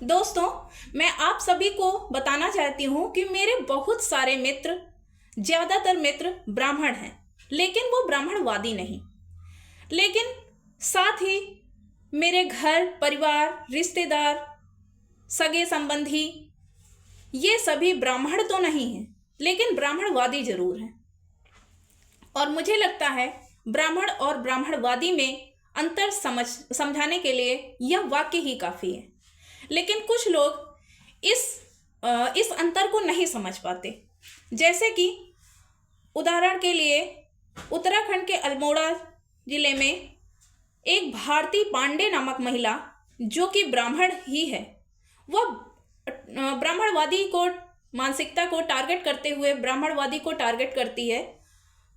दोस्तों, मैं आप सभी को बताना चाहती हूँ कि मेरे बहुत सारे मित्र, ज़्यादातर मित्र ब्राह्मण हैं, लेकिन वो ब्राह्मणवादी नहीं। लेकिन साथ ही मेरे घर परिवार, रिश्तेदार, सगे संबंधी ये सभी ब्राह्मण तो नहीं हैं, लेकिन ब्राह्मणवादी जरूर हैं। और मुझे लगता है ब्राह्मण और ब्राह्मणवादी में अंतर समझाने के लिए यह वाक्य ही काफ़ी है। लेकिन कुछ लोग इस अंतर को नहीं समझ पाते। जैसे कि उदाहरण के लिए उत्तराखंड के अल्मोड़ा जिले में एक भारती पांडे नामक महिला, जो कि ब्राह्मण ही है, वह ब्राह्मणवादी को मानसिकता को टारगेट करते हुए ब्राह्मणवादी को टारगेट करती है।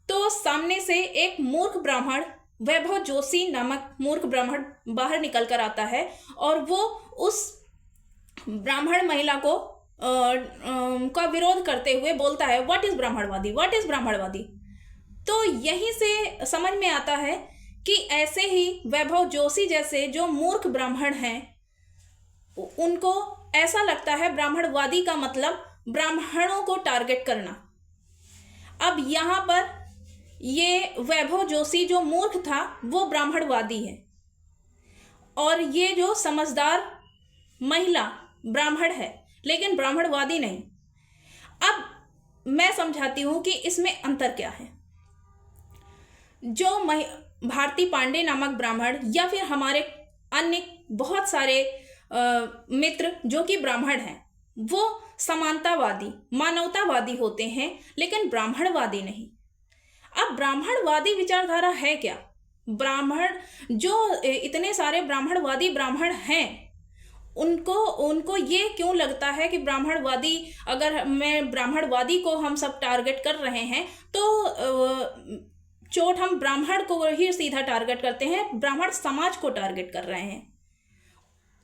तो सामने से एक मूर्ख ब्राह्मण, वैभव जोशी नामक मूर्ख ब्राह्मण बाहर निकल कर आता है और वो उस ब्राह्मण महिला को का विरोध करते हुए बोलता है, व्हाट इज ब्राह्मणवादी, व्हाट इज ब्राह्मणवादी। तो यहीं से समझ में आता है कि ऐसे ही वैभव जोशी जैसे जो मूर्ख ब्राह्मण हैं, उनको ऐसा लगता है ब्राह्मणवादी का मतलब ब्राह्मणों को टारगेट करना। अब यहाँ पर ये वैभव जोशी जो मूर्ख था वो ब्राह्मणवादी है और ये जो समझदार महिला ब्राह्मण है लेकिन ब्राह्मणवादी नहीं। अब मैं समझाती हूँ कि इसमें अंतर क्या है। जो भारती पांडे नामक ब्राह्मण या फिर हमारे अन्य बहुत सारे मित्र जो कि ब्राह्मण हैं, वो समानतावादी, मानवतावादी होते हैं, लेकिन ब्राह्मणवादी नहीं। अब ब्राह्मणवादी विचारधारा है क्या? ब्राह्मण जो इतने सारे ब्राह्मणवादी ब्राह्मण हैं, उनको ये क्यों लगता है कि ब्राह्मणवादी, अगर मैं ब्राह्मणवादी को हम सब टारगेट कर रहे हैं तो चोट हम ब्राह्मण को ही सीधा टारगेट करते हैं, ब्राह्मण समाज को टारगेट कर रहे हैं।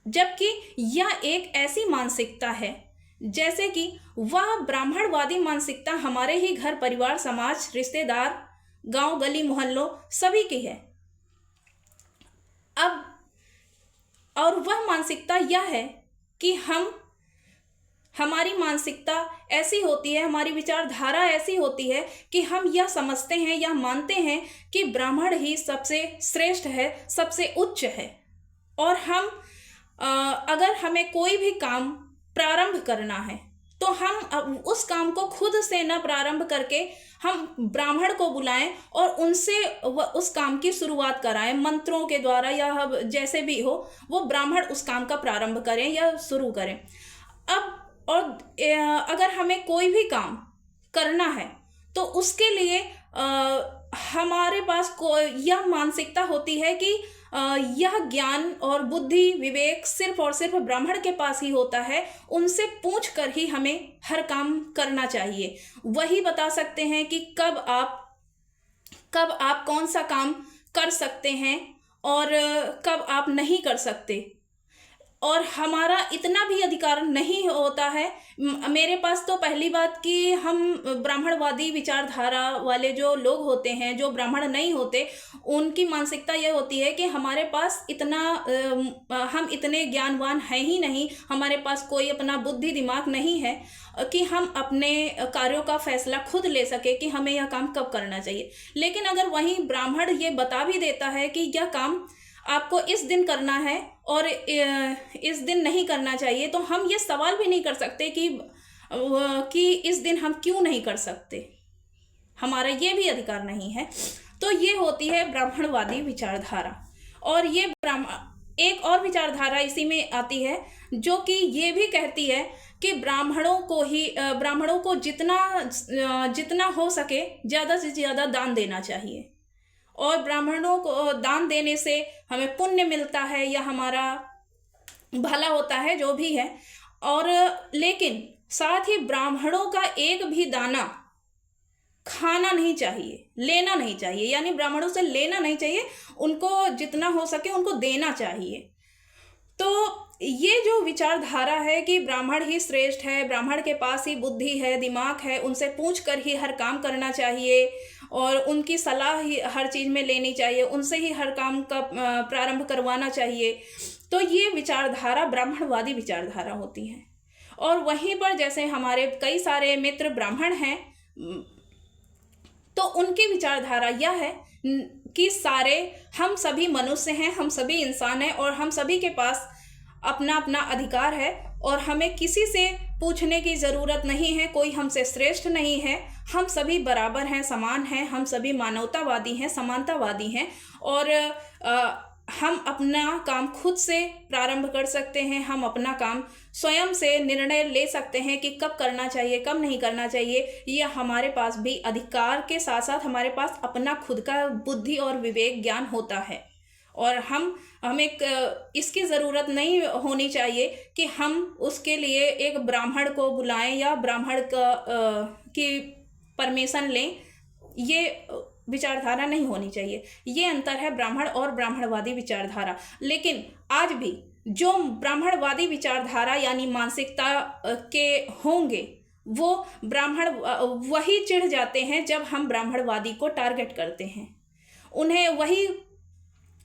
जबकि यह एक ऐसी मानसिकता है जैसे कि वह ब्राह्मणवादी मानसिकता हमारे ही घर परिवार, समाज, रिश्तेदार, गांव, गली, मोहल्लों सभी की है। अब और वह मानसिकता यह है कि हमारी मानसिकता ऐसी होती है, हमारी विचारधारा ऐसी होती है कि हम यह समझते हैं या मानते हैं कि ब्राह्मण ही सबसे श्रेष्ठ है, सबसे उच्च है। और हम अगर हमें कोई भी काम प्रारंभ करना है तो हम उस काम को खुद से न प्रारंभ करके हम ब्राह्मण को बुलाएं और उनसे उस काम की शुरुआत कराएं, मंत्रों के द्वारा या जैसे भी हो, वो ब्राह्मण उस काम का प्रारंभ करें या शुरू करें। अब और अगर हमें कोई भी काम करना है तो उसके लिए हमारे पास यह मानसिकता होती है कि यह ज्ञान और बुद्धि, विवेक सिर्फ और सिर्फ ब्राह्मण के पास ही होता है, उनसे पूछ कर ही हमें हर काम करना चाहिए। वही बता सकते हैं कि कब आप कौन सा काम कर सकते हैं और कब आप नहीं कर सकते। और हमारा इतना भी अधिकार नहीं होता है। मेरे पास तो पहली बात कि हम ब्राह्मणवादी विचारधारा वाले जो लोग होते हैं, जो ब्राह्मण नहीं होते, उनकी मानसिकता यह होती है कि हमारे पास हम इतने ज्ञानवान हैं ही नहीं, हमारे पास कोई अपना बुद्धि दिमाग नहीं है कि हम अपने कार्यों का फैसला खुद ले सके कि हमें यह काम कब करना चाहिए। लेकिन अगर वहीं ब्राह्मण ये बता भी देता है कि यह काम आपको इस दिन करना है और इस दिन नहीं करना चाहिए, तो हम ये सवाल भी नहीं कर सकते कि इस दिन हम क्यों नहीं कर सकते, हमारा ये भी अधिकार नहीं है। तो ये होती है ब्राह्मणवादी विचारधारा। और ये एक और विचारधारा इसी में आती है जो कि ये भी कहती है कि ब्राह्मणों को जितना हो सके ज़्यादा से ज़्यादा दान देना चाहिए और ब्राह्मणों को दान देने से हमें पुण्य मिलता है या हमारा भला होता है, जो भी है। और लेकिन साथ ही ब्राह्मणों का एक भी दाना खाना नहीं चाहिए, लेना नहीं चाहिए, यानी ब्राह्मणों से लेना नहीं चाहिए, उनको जितना हो सके उनको देना चाहिए। तो ये जो विचारधारा है कि ब्राह्मण ही श्रेष्ठ है, ब्राह्मण के पास ही बुद्धि है, दिमाग है, उनसे पूछ कर ही हर काम करना चाहिए और उनकी सलाह ही हर चीज़ में लेनी चाहिए, उनसे ही हर काम का प्रारंभ करवाना चाहिए, तो ये विचारधारा ब्राह्मणवादी विचारधारा होती है। और वहीं पर जैसे हमारे कई सारे मित्र ब्राह्मण हैं, तो उनकी विचारधारा यह है कि हम सभी मनुष्य हैं, हम सभी इंसान हैं, और हम सभी के पास अपना अपना अधिकार है, और हमें किसी से पूछने की ज़रूरत नहीं है, कोई हमसे श्रेष्ठ नहीं है, हम सभी बराबर हैं, समान हैं, हम सभी मानवतावादी हैं, समानतावादी हैं, और हम अपना काम खुद से प्रारंभ कर सकते हैं, हम अपना काम स्वयं से निर्णय ले सकते हैं कि कब करना चाहिए, कब नहीं करना चाहिए। यह हमारे पास भी अधिकार के साथ साथ हमारे पास अपना खुद का बुद्धि और विवेक ज्ञान होता है, और हमें इसकी ज़रूरत नहीं होनी चाहिए कि हम उसके लिए एक ब्राह्मण को बुलाएं या ब्राह्मण की परमिशन लें। ये विचारधारा नहीं होनी चाहिए। ये अंतर है ब्राह्मण और ब्राह्मणवादी विचारधारा। लेकिन आज भी जो ब्राह्मणवादी विचारधारा यानी मानसिकता के होंगे, वो ब्राह्मण वही चिढ़ जाते हैं जब हम ब्राह्मणवादी को टारगेट करते हैं। उन्हें वही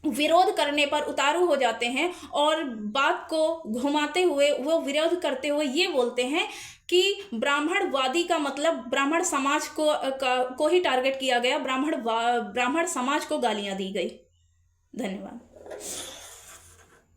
विरोध करने पर उतारू हो जाते हैं, और बात को घुमाते हुए वो विरोध करते हुए ये बोलते हैं कि ब्राह्मणवादी का मतलब ब्राह्मण समाज को ही टारगेट किया गया, ब्राह्मण समाज को गालियां दी गई। धन्यवाद।